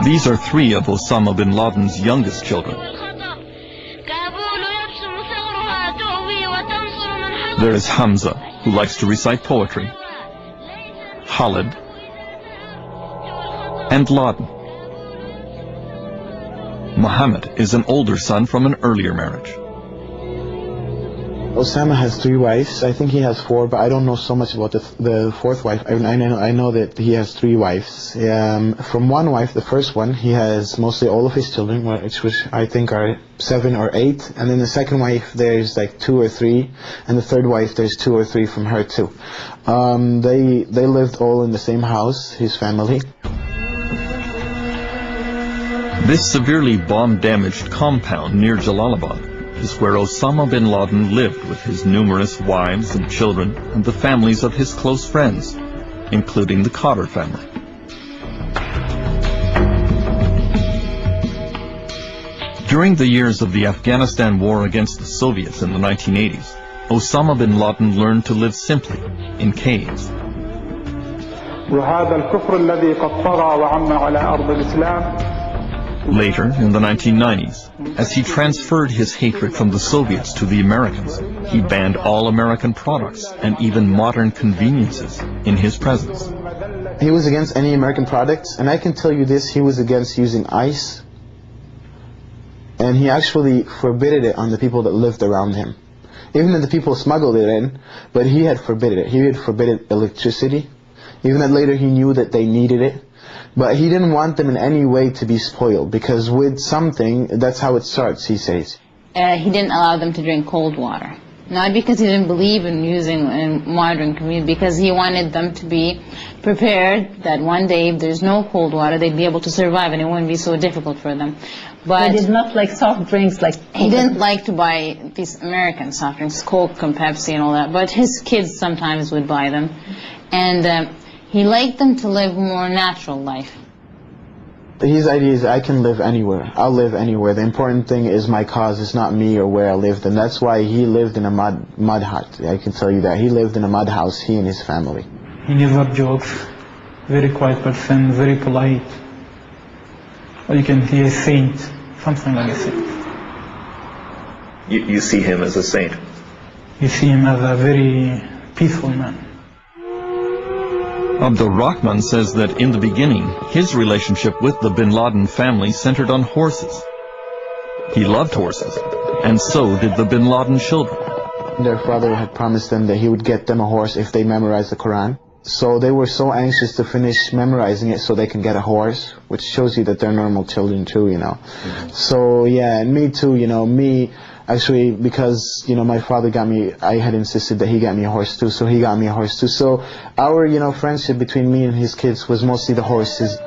These are three of Osama bin Laden's youngest children. There is Hamza, who likes to recite poetry, Khalid, and Laden. Mohammed is an older son from an earlier marriage. Osama has 3 wives. I think he has 4, but I don't know so much about the 4th wife. I know that he has 3 wives. From one wife, the first one, he has mostly all of his children, which I think are 7 or 8. And then the second wife, there's like 2 or 3. And the third wife, there's 2 or 3 from her too. They lived all in the same house, his family. This severely bomb-damaged compound near Jalalabad is where Osama bin Laden lived with his numerous wives and children and the families of his close friends, including the Qaeda family. During the years of the Afghanistan war against the Soviets in the 1980s, Osama bin Laden learned to live simply in caves. Later, in the 1990s, as he transferred his hatred from the Soviets to the Americans, he banned all American products and even modern conveniences in his presence. He was against any American products, and I can tell you this, he was against using ice, and he actually forbidden it on the people that lived around him. Even if the people smuggled it in, but he had forbidden it. He had forbidden electricity, even that later he knew that they needed it. But he didn't want them in any way to be spoiled, because with something, that's how it starts, he says. He didn't allow them to drink cold water. Not because he didn't believe in using modern convenience, because he wanted them to be prepared that one day if there's no cold water, they'd be able to survive and it wouldn't be so difficult for them. But he did not like soft drinks like... He didn't like to buy these American soft drinks, Coke and Pepsi and all that, but his kids sometimes would buy them. And he liked them to live a more natural life. His idea is, I can live anywhere. I'll live anywhere. The important thing is my cause. It's not me or where I lived. And that's why he lived in a mud hut. I can tell you that. He lived in a mud house, he and his family. He never jokes. Very quiet person, very polite. Or you can see a saint. Something like a saint. You see him as a saint? You see him as a very peaceful man. Abdul Rahman says that in the beginning, his relationship with the bin Laden family centered on horses. He loved horses, and so did the bin Laden children. Their father had promised them that he would get them a horse if they memorized the Quran. So they were so anxious to finish memorizing it so they can get a horse, which shows you that they're normal children too, you know. So yeah, and me too, you know, actually, because, you know, my father got me, I had insisted that he got me a horse too, so he got me a horse too. So our, you know, friendship between me and his kids was mostly the horses.